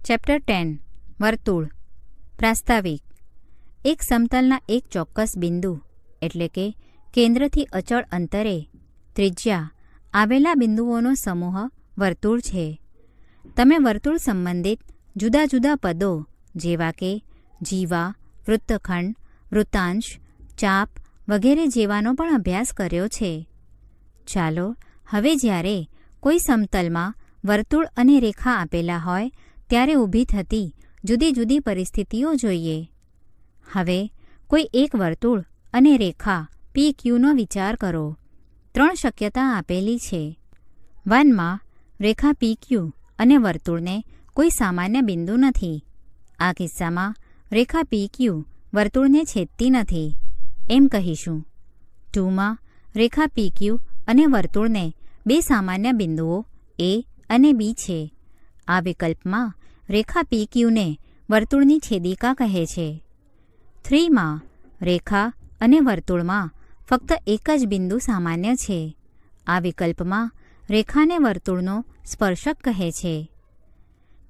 Chapter 10 વર્તુળ પ્રાસ્તાવિક એક સમતલના એક ચોક્કસ બિંદુ એટલે કે કેન્દ્રથી અચળ અંતરે ત્રિજ્યા આવેલા બિંદુઓનો સમૂહ વર્તુળ છે. તમે વર્તુળ સંબંધિત જુદા જુદા પદો જેવા કે જીવા, વૃત્તખંડ, વૃત્તાંશ, ચાપ વગેરે જેવાનો પણ અભ્યાસ કર્યો છે. ચાલો હવે જ્યારે કોઈ સમતલમાં વર્તુળ અને રેખા આપેલા હોય ત્યારે ઊભી થતી જુદી જુદી પરિસ્થિતિઓ જોઈએ. હવે કોઈ એક વર્તુળ અને રેખા PQનો વિચાર કરો. 3 શક્યતા આપેલી છે. 1માં રેખા PQ અને વર્તુળને કોઈ સામાન્ય બિંદુ નથી. આ કિસ્સામાં રેખા PQ વર્તુળને છેદતી નથી એમ કહીશું. 2માં રેખા PQ અને વર્તુળને બે સામાન્ય બિંદુઓ A અને B છે. આ વિકલ્પમાં રેખા PQને વર્તુળની છેદિકા કહે છે. 3માં રેખા અને વર્તુળમાં ફક્ત એક જ બિંદુ સામાન્ય છે. આ વિકલ્પમાં રેખાને વર્તુળનો સ્પર્શક કહે છે.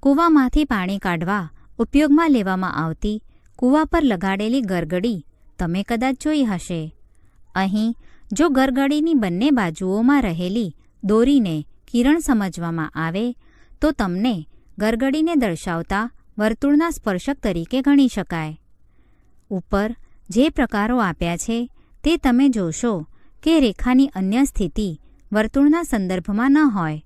કૂવામાંથી પાણી કાઢવા ઉપયોગમાં લેવામાં આવતી કૂવા પર લગાડેલી ગરગડી તમે કદાચ જોઈ હશે. અહીં જો ગરગડીની બંને બાજુઓમાં રહેલી દોરીને કિરણ સમજવામાં આવે તો તમને ગરગડીને દર્શાવતા વર્તુળના સ્પર્શક તરીકે ગણી શકાય. ઉપર જે પ્રકારો આપ્યા છે તે તમે જોશો કે રેખાની અન્ય સ્થિતિ વર્તુળના સંદર્ભમાં ન હોય.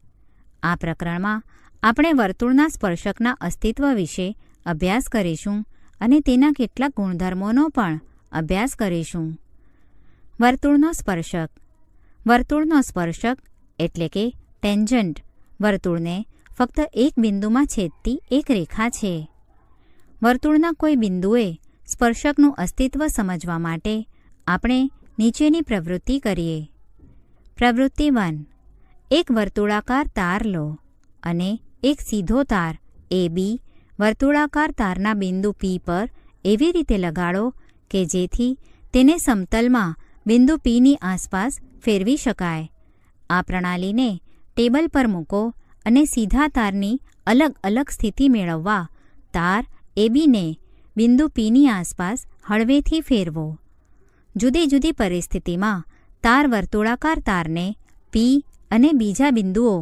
આ પ્રકરણમાં આપણે વર્તુળના સ્પર્શકના અસ્તિત્વ વિશે અભ્યાસ કરીશું અને તેના કેટલાક ગુણધર્મોનો પણ અભ્યાસ કરીશું. વર્તુળનો સ્પર્શક. વર્તુળનો સ્પર્શક એટલે કે ટેન્જન્ટ વર્તુળને ફક્ત એક બિંદુમાં છેદતી એક રેખા છે. વર્તુળના કોઈ બિંદુએ સ્પર્શકનું અસ્તિત્વ સમજવા માટે આપણે નીચેની પ્રવૃત્તિ કરીએ. પ્રવૃત્તિ 1. એક વર્તુળાકાર તાર લો અને એક સીધો તાર AB વર્તુળાકાર તારના બિંદુ P પર એવી રીતે લગાડો કે જેથી તેને સમતલમાં બિંદુ Pની આસપાસ ફેરવી શકાય. આ પ્રણાલીને ટેબલ પર મૂકો અને સીધા તારની અલગ અલગ સ્થિતિ મેળવવા તાર ABને બિંદુ Pની આસપાસ હળવેથી ફેરવો. જુદી જુદી પરિસ્થિતિમાં તાર વર્તુળાકાર તારને P અને બીજા બિંદુઓ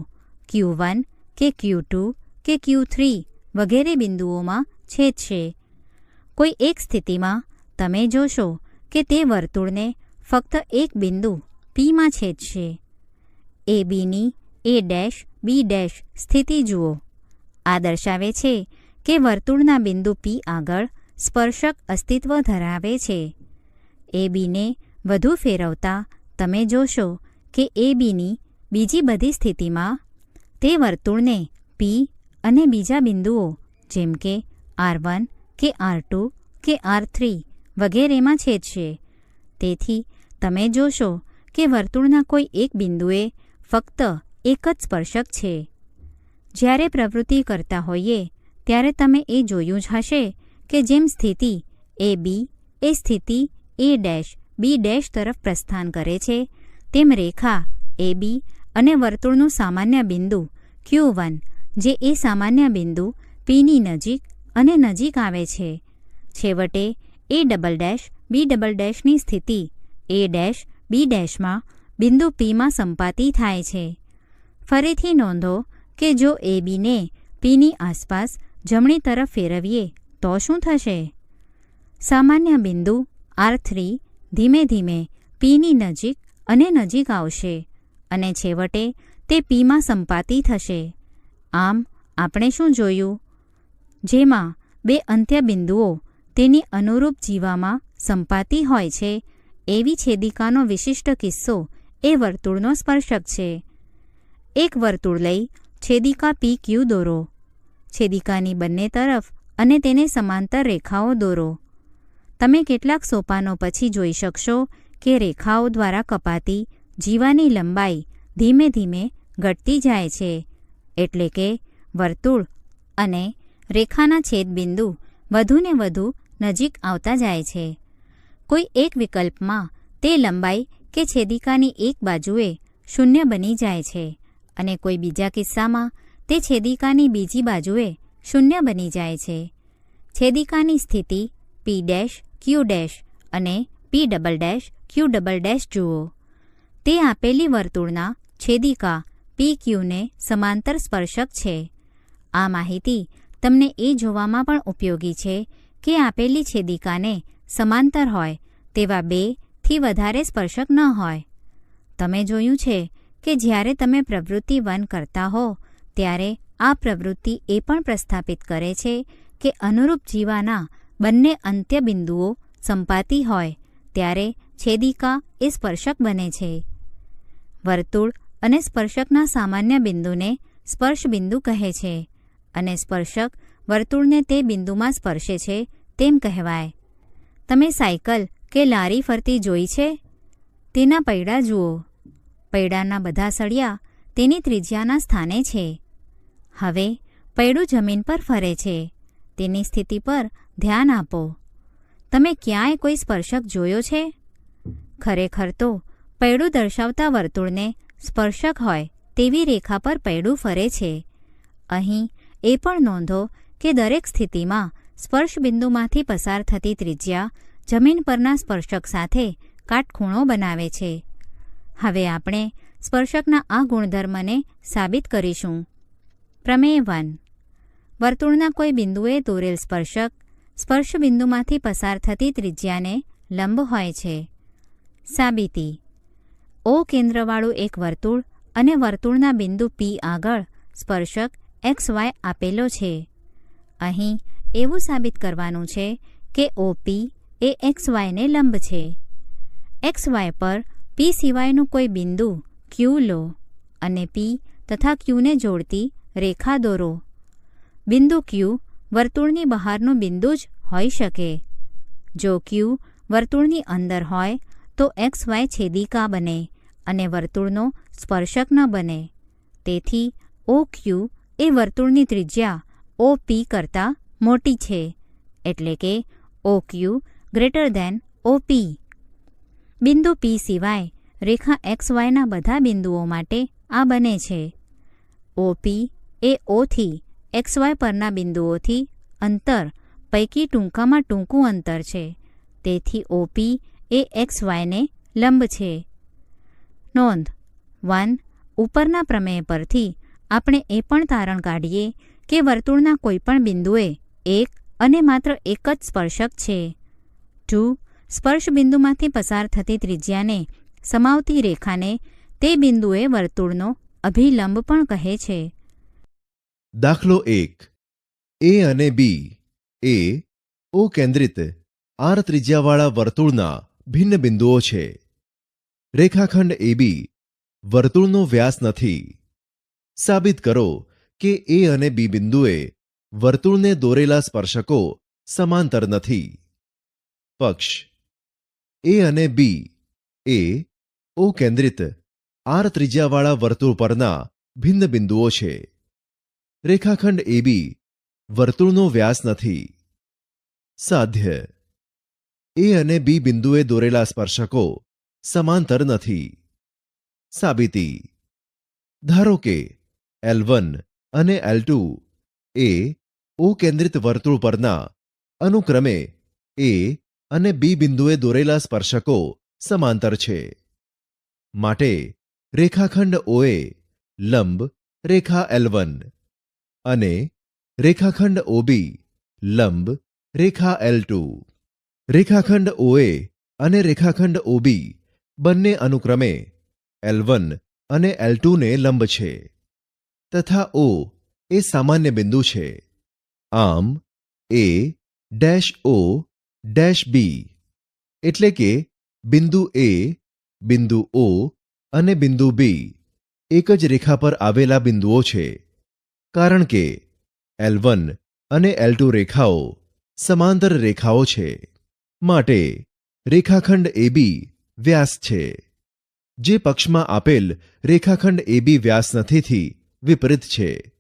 Q1 કે Q2 કે Q3 વગેરે બિંદુઓમાં છેદશે. કોઈ એક સ્થિતિમાં તમે જોશો કે તે વર્તુળને ફક્ત એક બિંદુ Pમાં છેદશે. ABની A' B' સ્થિતિ જુઓ. આ દર્શાવે છે કે વર્તુળના બિંદુ P આગળ સ્પર્શક અસ્તિત્વ ધરાવે છે. ABને વધુ ફેરવતા તમે જોશો કે ABની બીજી બધી સ્થિતિમાં તે વર્તુળને P અને બીજા બિંદુઓ જેમ કે R1 કે R2 કે R3 વગેરેમાં છેદશે. તેથી તમે જોશો કે વર્તુળના કોઈ એક બિંદુએ ફક્ત એક જ સ્પર્શક છે. જ્યારે પ્રવૃત્તિ કરતા હોઈએ ત્યારે તમે એ જોયું જ હશે કે જેમ સ્થિતિ AB એ સ્થિતિ A', B' તરફ પ્રસ્થાન કરે છે તેમ રેખા AB અને વર્તુળનું સામાન્ય બિંદુ Q1 જે એ સામાન્ય બિંદુ Pની નજીક અને નજીક આવે છે. છેવટે A', B', ની સ્થિતિ A', B', બિંદુ Pમાં સંપાતી થાય છે. ફરીથી નોંધો કે જો ABને Pની આસપાસ જમણી તરફ ફેરવીએ તો શું થશે? સામાન્ય બિંદુ R3 ધીમે ધીમે Pની નજીક અને નજીક આવશે અને છેવટે તે Pમાં સંપાતી થશે. આમ આપણે શું જોયું? જેમાં બે અંત્ય બિંદુઓ તેની અનુરૂપ જીવામાં સંપાતી હોય છે એવી છેદિકાનો વિશિષ્ટ કિસ્સો એ વર્તુળનો સ્પર્શક છે. એક વર્તુળ લઈ છેદિકા PQ દોરો. છેદિકાની બંને તરફ અને તેને સમાંતર રેખાઓ દોરો. તમે કેટલાક સોપાનો પછી જોઈ શકશો કે રેખાઓ દ્વારા કપાતી જીવાની લંબાઈ ધીમે ધીમે ઘટતી જાય છે. એટલે કે વર્તુળ અને રેખાના છેદબિંદુ વધુને વધુ નજીક આવતા જાય છે. કોઈ એક વિકલ્પમાં તે લંબાઈ કે છેદિકાની એક બાજુએ 0 બની જાય છે અને કોઈ બીજા કિસ્સામાં તે છેદિકાની બીજી બાજુએ શૂન્ય બની જાય છે. છેદિકાની સ્થિતિ P' Q' અને P'' Q' જુઓ. તે આપેલી વર્તુળના છેદિકા PQને સમાંતર સ્પર્શક છે. આ માહિતી તમને એ જોવામાં પણ ઉપયોગી છે કે આપેલી છેદિકાને સમાંતર હોય તેવા 2 થી વધારે સ્પર્શક ન હોય. તમે જોયું છે કે જ્યારે તમે પ્રવૃત્તિ 1 કરતા હો ત્યારે આ પ્રવૃત્તિ એ પણ પ્રસ્થાપિત કરે છે કે અનુરૂપ જીવાના બંને અંત્યબિંદુઓ સંપાતી હોય ત્યારે છેદિકા એ સ્પર્શક બને છે. વર્તુળ અને સ્પર્શકના સામાન્ય બિંદુને સ્પર્શ બિંદુ કહે છે અને સ્પર્શક વર્તુળને તે બિંદુમાં સ્પર્શે છે તેમ કહેવાય. તમે સાયકલ કે લારી ફરતી જોઈ છે? તેના પૈડા જુઓ. પૈડાના બધા સળિયા તેની ત્રિજ્યાના સ્થાને છે. હવે પૈડું જમીન પર ફરે છે. તેની સ્થિતિ પર ધ્યાન આપો. તમે ક્યાંય કોઈ સ્પર્શક જોયો છે? ખરેખર તો પૈડું દર્શાવતા વર્તુળને સ્પર્શક હોય તેવી રેખા પર પૈડું ફરે છે. અહીં એ પણ નોંધો કે દરેક સ્થિતિમાં સ્પર્શ બિંદુમાંથી પસાર થતી ત્રિજ્યા જમીન પરના સ્પર્શક સાથે કાટખૂણો બનાવે છે. હવે આપણે સ્પર્શકના આ ગુણધર્મને સાબિત કરીશું. પ્રમેય 1. વર્તુળના કોઈ બિંદુએ દોરેલ સ્પર્શક સ્પર્શ બિંદુમાંથી પસાર થતી ત્રિજ્યાને લંબ હોય છે. સાબિતી. O કેન્દ્રવાળું એક વર્તુળ અને વર્તુળના બિંદુ P આગળ સ્પર્શક XY આપેલો છે. અહીં એવું સાબિત કરવાનું છે કે OP એ XYને લંબ છે. XY પર P સિવાયનું કોઈ બિંદુ Q લો અને P તથા Qને જોડતી રેખા દોરો. બિંદુ Q વર્તુળની બહારનું બિંદુ જ હોઈ શકે. જો Q વર્તુળની અંદર હોય તો XY છેદિકા બને અને વર્તુળનો સ્પર્શક ન બને. તેથી OQ એ વર્તુળની ત્રિજ્યા OP કરતાં મોટી છે, એટલે કે OQ > OP. બિંદુ P સિવાય રેખા XYના બધા બિંદુઓ માટે આ બને છે. OP એ O થી XY પરના બિંદુઓથી અંતર પૈકી ટૂંકામાં ટૂંકું અંતર છે. તેથી OP એ XYને લંબ છે. નોંધ 1. ઉપરના પ્રમેય પરથી આપણે એ પણ તારણ કાઢીએ કે વર્તુળના કોઈપણ બિંદુએ એક અને માત્ર એક જ સ્પર્શક છે. 2. સ્પર્શ બિંદુમાંથી પસાર થતી ત્રિજ્યાને સમાવતી રેખાને તે બિંદુએ વર્તુળનો અભિલંબ પણ કહે છે. દાખલો 1. A અને B એ O કેન્દ્રિત R ત્રિજ્યાવાળા વર્તુળના ભિન્ન બિંદુઓ છે. રેખાખંડ AB વર્તુળનો વ્યાસ નથી. સાબિત કરો કે A અને B બિંદુએ વર્તુળને દોરેલા સ્પર્શકો સમાંતર નથી. પક્ષ. A અને B એ O કેન્દ્રિત R ત્રિજ્યાવાળા વર્તુળ પરના ભિન્ન બિંદુઓ છે. રેખાખંડ AB વર્તુળનો વ્યાસ નથી. સાધ્ય. A અને B બિંદુએ દોરેલા સ્પર્શકો સમાંતર નથી. સાબિતી. ધારો કે L1 અને L2 એ O કેન્દ્રિત વર્તુળ પરના અનુક્રમે A અને B બિંદુએ દોરેલા સ્પર્શકો સમાંતર છે. માટે રેખાખંડ OA લંબ રેખા L1 અને રેખાખંડ OB લંબ રેખા L2. રેખાખંડ OA અને રેખાખંડ OB બંને અનુક્રમે L1 અને L2 ને લંબ છે તથા O એ સામાન્ય બિંદુ છે. આમ A-O-B એટલે કે બિંદુ A, બિંદુ O અને બિંદુ B એક જ રેખા પર આવેલા બિંદુઓ છે, કારણ કે L1 અને L2 રેખાઓ સમાંતર રેખાઓ છે. માટે રેખાખંડ AB વ્યાસ છે, જે પક્ષમાં આપેલ રેખાખંડ AB વ્યાસ નથીથી વિપરીત છે.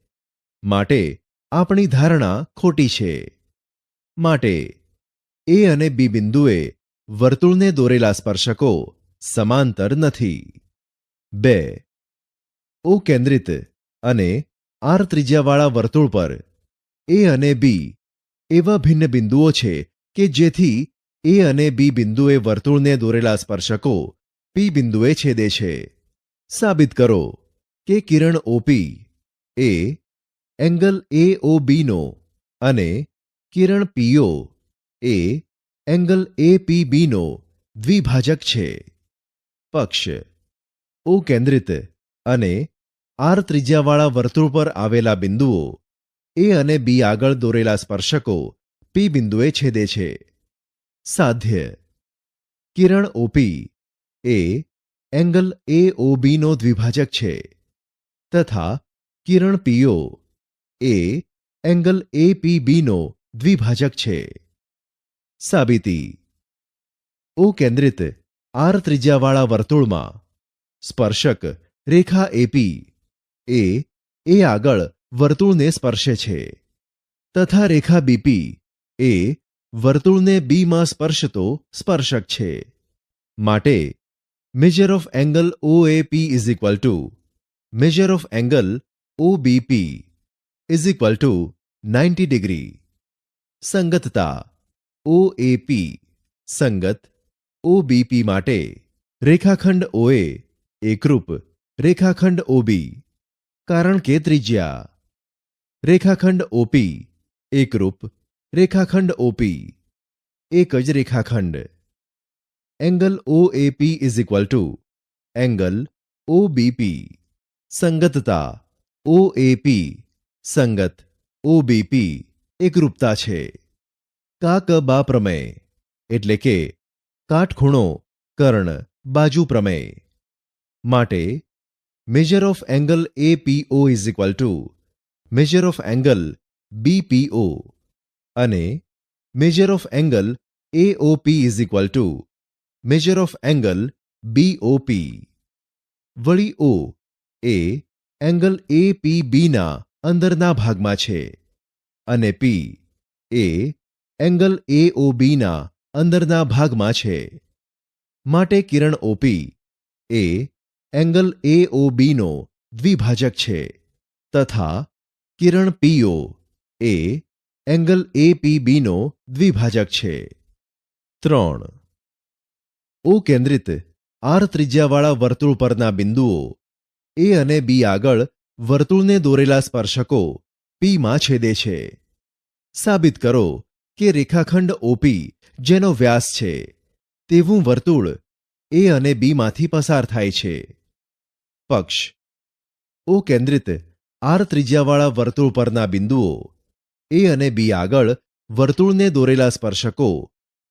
માટે આપણી ધારણા ખોટી છે. માટે A અને B બિંદુએ વર્તુળને દોરેલા સ્પર્શકો સમાંતર નથી. 2. O કેન્દ્રિત અને R ત્રિજ્યાવાળા વર્તુળ પર એ અને બી એવા ભિન્ન બિંદુઓ છે કે જેથી એ અને બી બિંદુએ વર્તુળને દોરેલા સ્પર્શકો પી બિંદુએ છેદે છે. સાબિત કરો કે કિરણ ઓપી એ એંગલ એઓબીનો અને કિરણ પીઓ એ એંગલ એપીબીનો દ્વિભાજક છે. પક્ષ ઓ કેન્દ્રિત અને આર ત્રિજ્યાવાળા વર્તુળ પર આવેલા બિંદુઓ એ અને બી આગળ દોરેલા સ્પર્શકો પી બિંદુએ છેદે છે. સાધ્ય કિરણ ઓપી એ એંગલ એઓબીનો દ્વિભાજક છે તથા કિરણ પીઓ એ એંગલ એપીબીનો દ્વિભાજક છે. સાબિતી ઓ કેન્દ્રિત આર ત્રિજ્યાવાળા વર્તુળમાં સ્પર્શક રેખા એપી એ આગળ વર્તુળને સ્પર્શે છે તથા રેખા બીપી એ વર્તુળને બીમાં સ્પર્શતો સ્પર્શક છે. માટે measure of angle OAP is equal to measure of angle OBP is equal to 90 degree. સંગતતા ઓએપી સંગત ઓબીપી માટે રેખાખંડ ઓએ એકરૂપ રેખાખંડ ઓબી કારણ કે ત્રિજ્યા, રેખાખંડ ઓપી એકરૂપ રેખાખંડ ઓપી એક જ રેખાખંડ. Angle OAP is equal to angle OBP. સંગતતા ઓએપી સંગત ઓબીપી એકરૂપતા છે. કાકબા પ્રમેય એટલે કે કાટખૂણો કર્ણ બાજુ પ્રમેય માટે measure of angle APO is equal to measure of angle BPO અને measure of angle AOP is equal to measure of angle BOP. વળી ઓ એ એંગલ એપીબીના અંદરના ભાગમાં છે અને પી એ એંગલ એઓબીના અંદરના ભાગમાં છે. માટે કિરણ ઓપી એ એંગલ એઓબીનો દ્વિભાજક છે તથા કિરણ પીઓ એ એંગલ એપીબીનો દ્વિભાજક છે. 3. ઓ કેન્દ્રિત આર ત્રિજ્યાવાળા વર્તુળ પરના બિંદુઓ એ અને બી આગળ વર્તુળને દોરેલા સ્પર્શકો પીમાં છેદે છે. સાબિત કરો કે રેખાખંડ ઓપી જેનો વ્યાસ છે તેવું વર્તુળ એ અને બીમાંથી પસાર થાય છે. પક્ષ ઓ કેન્દ્રિત આર ત્રિજ્યાવાળા વર્તુળ પરના બિંદુઓ એ અને બી આગળ વર્તુળને દોરેલા સ્પર્શકો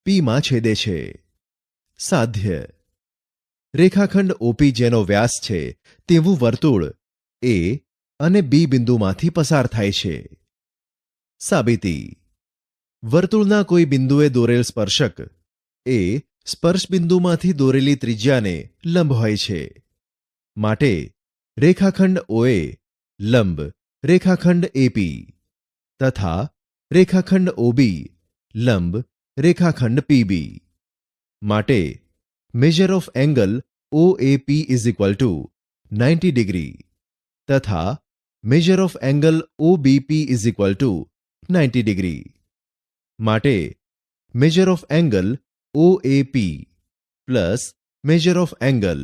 પીમાં છેદે છે. સાધ્ય રેખાખંડ ઓપી જેનો વ્યાસ છે તેવું વર્તુળ એ અને બી બિંદુમાંથી પસાર થાય છે. સાબિતી વર્તુળના કોઈ બિંદુએ દોરેલ સ્પર્શક એ સ્પર્શ બિંદુમાંથી દોરેલી ત્રિજ્યાને લંબ હોય છે. માટે રેખાખંડ ઓએ લંબ રેખાખંડ એપી તથા રેખાખંડ ઓબી લંબ રેખાખંડ પીબી. માટે measure of angle OAP is equal to 90 degree તથા measure of angle OBP is equal to 90 degree. માટે measure of angle OAP plus measure of angle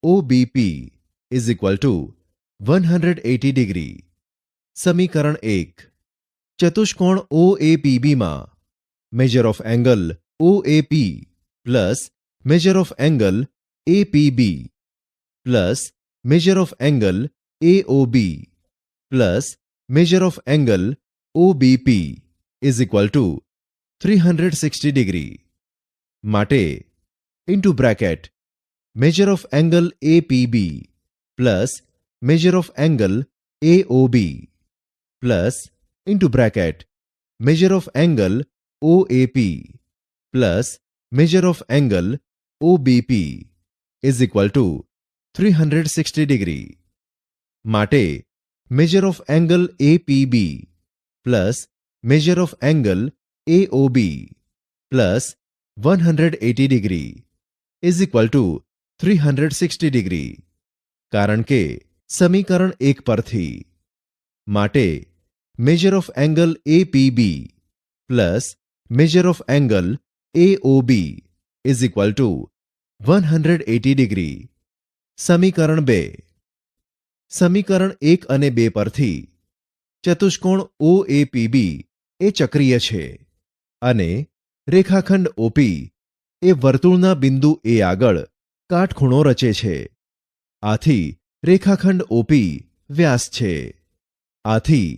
OBP is equal to 180 degree. સમીકરણ 1. ચતુષ્કોણ ઓએપીબીમાં measure of angle OAP plus measure of angle APB plus measure of angle AOB plus measure of angle OBP is equal to 360 degree. માટે into bracket measure of angle APB plus measure of angle AOB plus into bracket measure of angle OAP plus measure of angle OBP is equal to 360 degree. માટે measure of angle APB plus measure of angle AOB plus 180 degree is equal to 360 degree. કારણ કે સમીકરણ 1 પરથી માટે measure of angle APB plus measure of angle AOB is equal to 180 degree. સમીકરણ 2. સમીકરણ 1 અને 2 પરથી ચતુષ્કોણ OAPB એ ચક્રીય છે અને રેખાખંડ OP એ વર્તુળના બિંદુ A આગળ કાટખૂણો રચે છે. આથી રેખાખંડ OP વ્યાસ છે. આથી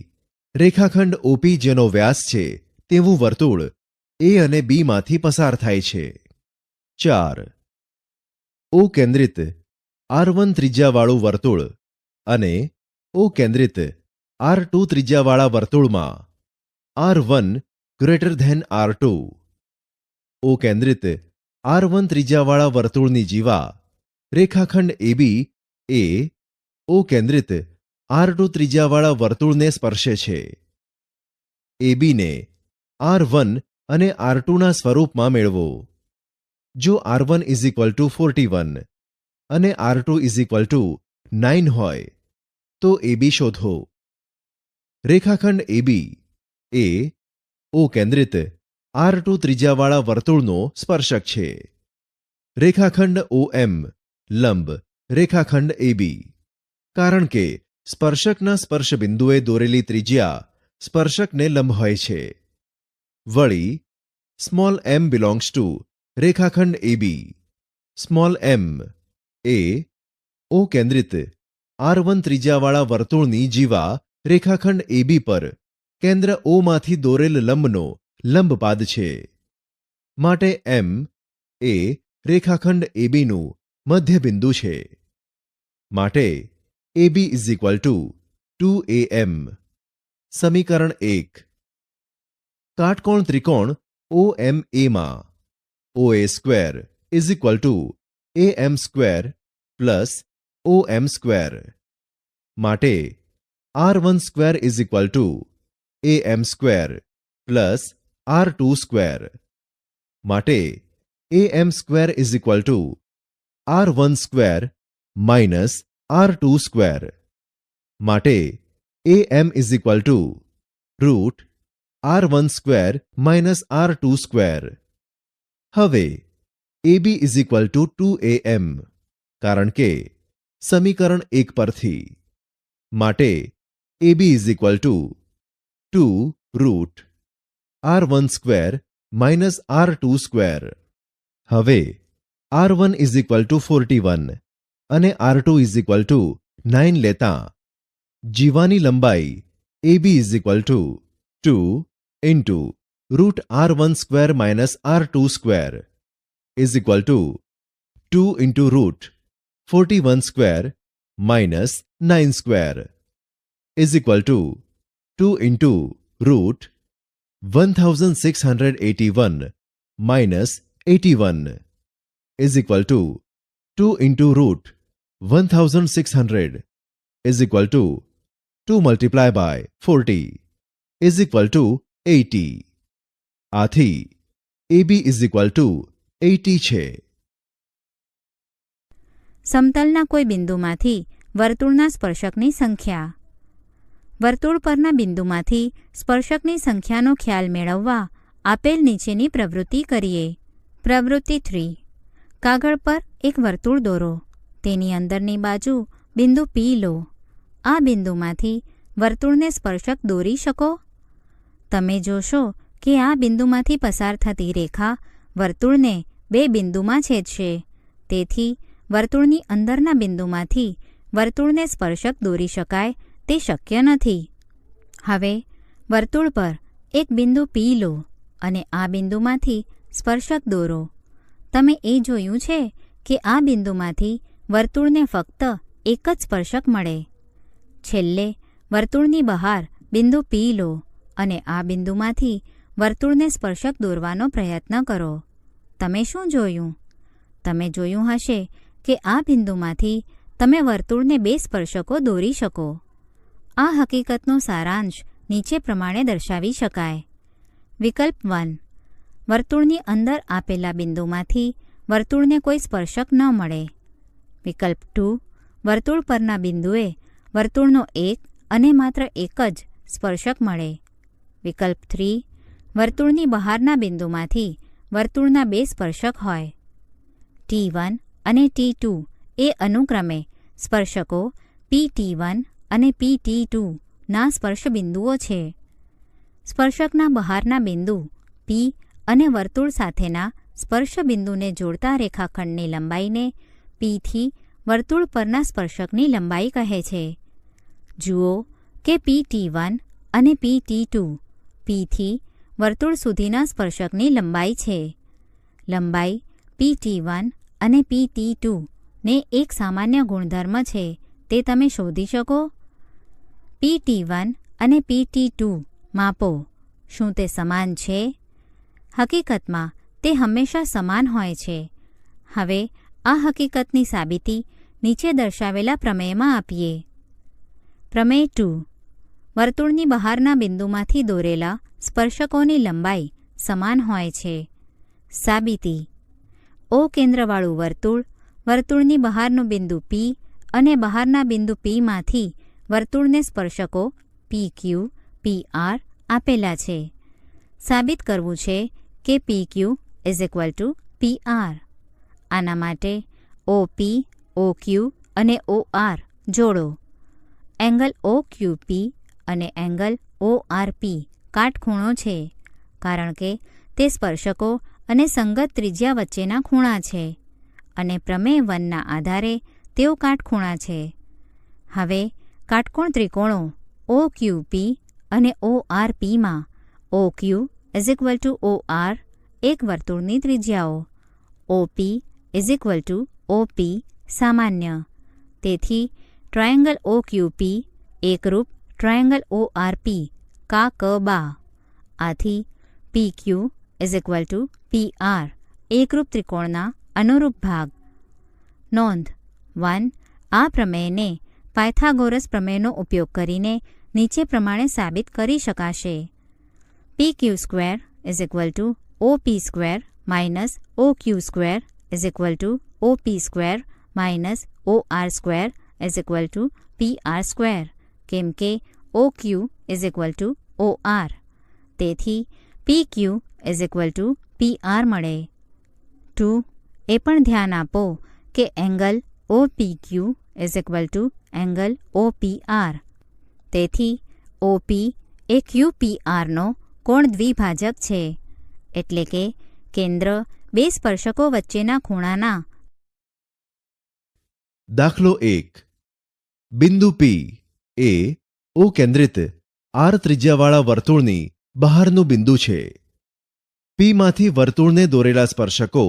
રેખાખંડ OP જેનો વ્યાસ છે તેવું વર્તુળ A અને B માંથી પસાર થાય છે. 4. O કેન્દ્રિત R1 ત્રિજ્યાવાળું વર્તુળ અને O કેન્દ્રિત R2 ત્રિજ્યાવાળા વર્તુળમાં R1 greater than R2. O કેન્દ્રિત R1 ત્રિજ્યાવાળા વર્તુળની જીવા રેખાખંડ AB એ O કેન્દ્રિત R2 ત્રિજ્યાવાળા વર્તુળને સ્પર્શે છે. AB ને R1 અને R2ના સ્વરૂપમાં મેળવો. જો R1 41 અને R2 9 હોય તો AB શોધો. રેખાખંડ AB એ O કેન્દ્રિત R2 ત્રિજ્યાવાળા વર્તુળનો સ્પર્શક છે. રેખાખંડ OM લંબ રેખાખંડ AB. કારણ કે સ્પર્શકના સ્પર્શ બિંદુએ દોરેલી ત્રિજ્યા સ્પર્શકને લંબ હોય છે. વળી સ્મોલ m બિલોંગ્સ ટુ રેખાખંડ AB. સ્મોલ m એ O કેન્દ્રિત R1 ત્રિજ્યાવાળા વર્તુળની જીવા રેખાખંડ AB પર કેન્દ્ર O માંથી દોરેલ લંબનો લંબપાદ છે. માટે m એ રેખાખંડ ABનું મધ્યબિંદુ છે. માટે AB = 2AM. સમીકરણ 1. કાટકોણ ત્રિકોણ OMA માં OA² = AM² પ્લસ OM². માટે R12 = AM² પ્લસ R2². માટે AM² = R12 માઇનસ R2². માટે AM = √R12 માઇનસ R2². હવે AB = 2AM કારણ કે સમીકરણ 1 પરથી. માટે AB = 2√R12 માઇનસ R2². હવે R1 41 અને R2 9 લેતા જીવાની લંબાઈ AB = 2 √R12 minus R2² = 2 √41² minus 9² = 2 √1681 minus 81 = 2 √1600 2 multiplied by 40 = 80. આથી AB = 80 છે. સમતલના કોઈ બિંદુમાંથી વર્તુળના સ્પર્શકની સંખ્યા. વર્તુળ પરના બિંદુમાંથી સ્પર્શકની સંખ્યાનો ખ્યાલ મેળવવા આપેલ નીચેની પ્રવૃત્તિ કરીએ. પ્રવૃત્તિ 3. કાગળ પર એક વર્તુળ દોરો. તેની અંદરની બાજુ બિંદુ P લો. આ બિંદુમાંથી વર્તુળને સ્પર્શક દોરી શકો? તમે જોશો કે આ બિંદુમાંથી પસાર થતી રેખા વર્તુળને બે બિંદુમાં છેદશે. તેથી વર્તુળની અંદરના બિંદુમાંથી વર્તુળને સ્પર્શક દોરી શકાય તે શક્ય નથી. હવે વર્તુળ પર એક બિંદુ P લો અને આ બિંદુમાંથી સ્પર્શક દોરો. તમે એ જોયું છે કે આ બિંદુમાંથી વર્તુળને ફક્ત એક જ સ્પર્શક મળે. છેલ્લે વર્તુળની બહાર બિંદુ P લો અને આ બિંદુમાંથી વર્તુળને સ્પર્શક દોરવાનો પ્રયત્ન કરો. તમે શું જોયું? તમે જોયું હશે કે આ બિંદુમાંથી તમે વર્તુળને બે સ્પર્શકો દોરી શકો. આ હકીકતનો સારાંશ નીચે પ્રમાણે દર્શાવી શકાય. વિકલ્પ 1. વર્તુળની અંદર આપેલા બિંદુમાંથી વર્તુળને કોઈ સ્પર્શક ન મળે. વિકલ્પ 2. વર્તુળ પરના બિંદુએ વર્તુળનો એક અને માત્ર એક જ સ્પર્શક મળે. વિકલ્પ 3, વર્તુળની બહારના બિંદુમાંથી વર્તુળના બે સ્પર્શક હોય. T1 અને T2 એ અનુક્રમે સ્પર્શકો PT1 અને PT2 ના સ્પર્શ બિંદુઓ છે. સ્પર્શકના બહારના બિંદુ P અને વર્તુળ સાથેના સ્પર્શ બિંદુને જોડતા રેખાખંડની લંબાઈને P થી વર્તુળ પરના સ્પર્શકની લંબાઈ કહે છે. જુઓ કે PT1 અને PT2 P થી વર્તુળ સુધીના સ્પર્શકની લંબાઈ છે. લંબાઈ PT1 અને PT2 ને એક સામાન્ય ગુણધર્મ છે તે તમે શોધી શકો? PT1 અને PT2 માપો, શું તે સમાન છે? હકીકતમાં તે હંમેશા સમાન હોય છે. હવે આ હકીકતની સાબિતી નીચે દર્શાવેલા પ્રમેયમાં આપીએ. પ્રમેય 2. વર્તુળની બહારના બિંદુમાંથી દોરેલા સ્પર્શકોની લંબાઈ સમાન હોય છે. સાબિતી: O કેન્દ્રવાળું વર્તુળ, વર્તુળની બહારનું બિંદુ P અને બહારના બિંદુ P માંથી વર્તુળને સ્પર્શકો PQ, PR આપેલા છે. સાબિત કરવું છે કે PQ = PR. આના માટે OP, OQ અને OR જોડો. એંગલ OQP અને એંગલ ORP કાટખૂણો છે, કારણ કે તે સ્પર્શકો અને સંગત ત્રિજ્યા વચ્ચેના ખૂણા છે અને પ્રમેય 1ના આધારે તેઓ કાટખૂણા છે. હવે કાટકોણ ત્રિકોણો OQP અને ORPમાં OQ = OR એક વર્તુળની ત્રિજ્યાઓ, OP = OP સામાન્ય. તેથી ટ્રાયેંગલ OQP એકરૂપ ટ્રાયેંગલ ORP કા ક બા. આથી PQ = PR એકરૂપ ત્રિકોણના અનુરૂપ ભાગ. નોંધ: 1. આ પ્રમેયને પાયથાગોરસ પ્રમેયનો ઉપયોગ કરીને નીચે પ્રમાણે સાબિત કરી શકાશે. PQ² = OP² - OQ² = OP² - OR² PR², કેમ કે OQ = OR. તેથી PQ = PR મળે. 2. એ પણ ધ્યાન આપો કે એંગલ OPQ = એંગલ OPR. તેથી OP એ QPRનો કોણ દ્વિભાજક છે, એટલે કે કેન્દ્ર બે સ્પર્શકો વચ્ચેના ખૂણાના. દાખલો 1. બિંદુ P એ O કેન્દ્રિત R ત્રિજ્યાવાળા વર્તુળની બહારનું બિંદુ છે. P માંથી વર્તુળને દોરેલા સ્પર્શકો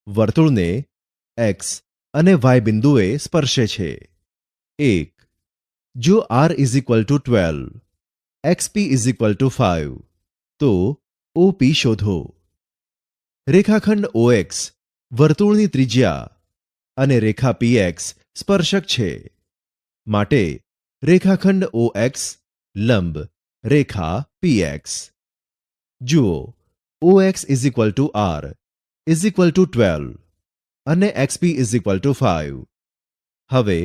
વર્તુળને X અને Y બિંદુએ સ્પર્શે છે. 1. જો R = 12, XP = 5, તો OP શોધો. રેખાખંડ OX વર્તુળની ત્રિજ્યા અને રેખા PX સ્પર્શક છે. માટે રેખાખંડ OX લંબ રેખા PX. જુઓ, OX = R = 12 અને XP = 5. હવે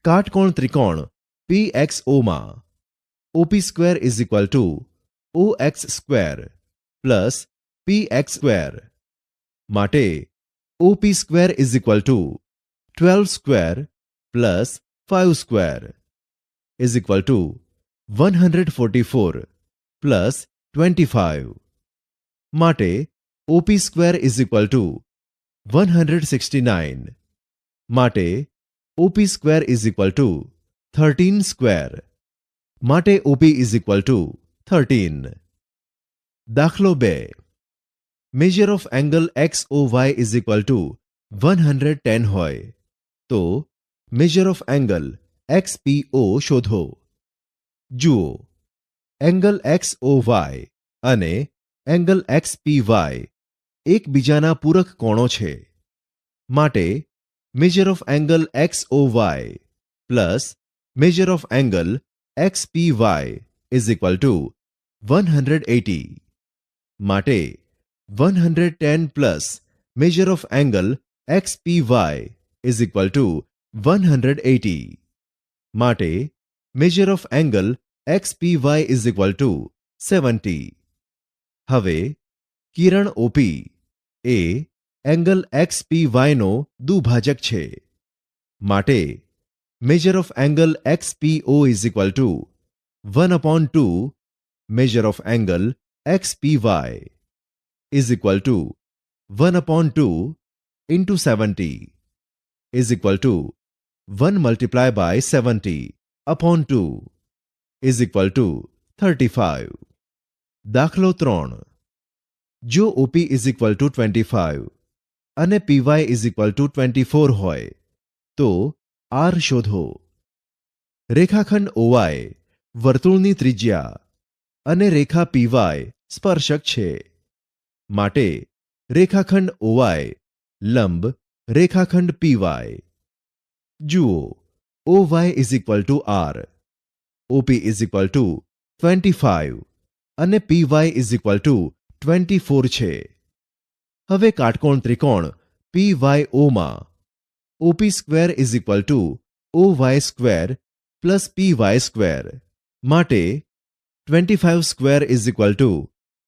કાટકોણ ત્રિકોણ PXOમાં OP² = OX² + PX². માટે OP² = 12² + 5² = 144 + 25. માટે OP² = 169. માટે OP² = 13². માટે OP = 13. દાખલો 2. મેજર ઓફ એંગલ XOY = 110 હોય તો મેજર ઓફ એંગલ XPO શોધો. જુઓ, એંગલ XOY અને એંગલ XPY એકબીજાના પૂરક કોણો છે. માટે measure of angle XOY plus measure of angle XPY = 180. માટે 110 plus measure of angle XPY = 180. માટે measure of angle XPY is equal two 70. હવે કિરણ OP એ એંગલ XPY નો દુભાજક છે. માટે measure of angle XPO is equal to 1/2 measure of angle XPY is equal to 1/2 into 70 is equal to 1 multiplied by 70 upon 2 is equal to 35. દાખલો 3. જો OP is equal to 25 અને PY is equal to 24 હોય તો R શોધો. રેખાખંડ OY વર્તુળની ત્રિજ્યા અને રેખા PY સ્પર્શક છે. માટે રેખાખંડ OY લંબ રેખાખંડ PY. જુઓ, OY is equal to R, OP is equal to 25 અને PY is equal to 24 છે. હવે કાટકોણ ત્રિકોણ PYO માં OP square is equal to OY square plus PY square. માટે 25 square is equal to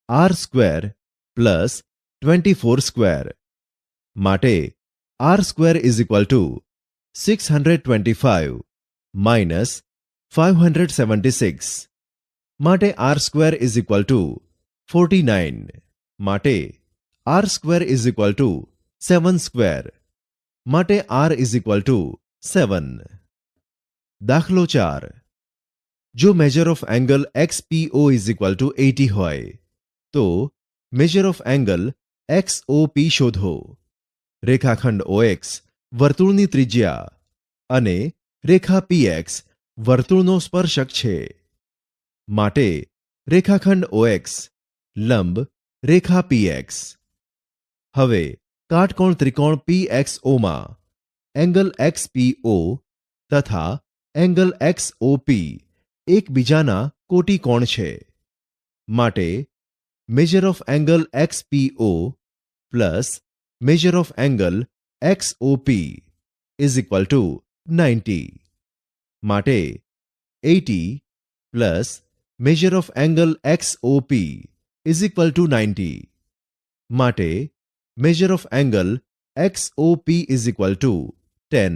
R square plus 24 square. માટે R square is equal to 625 minus 576. માટે R square is equal to 49. માટે R square is equal to 7 square. માટે R is equal to 7. દાખલો 4. જો measure of angle XPO is equal to 80 હોય તો measure of angle XOP શોધો. રેખાખંડ OX વર્તુળની ત્રિજ્યા અને રેખા PX વર્તુળનો સ્પર્શક છે. માટે રેખાખંડ OX લંબ રેખા PX. હવે કાટકોણ ત્રિકોણ PXO માં એંગલ XPO તથા એંગલ XOP એકબીજાના કોટિકોણ છે. માટે measure of angle XPO plus measure of angle XOP is equal to 90. માટે 80 plus measure of angle XOP is equal to 90. માટે measure of angle XOP is equal to 10.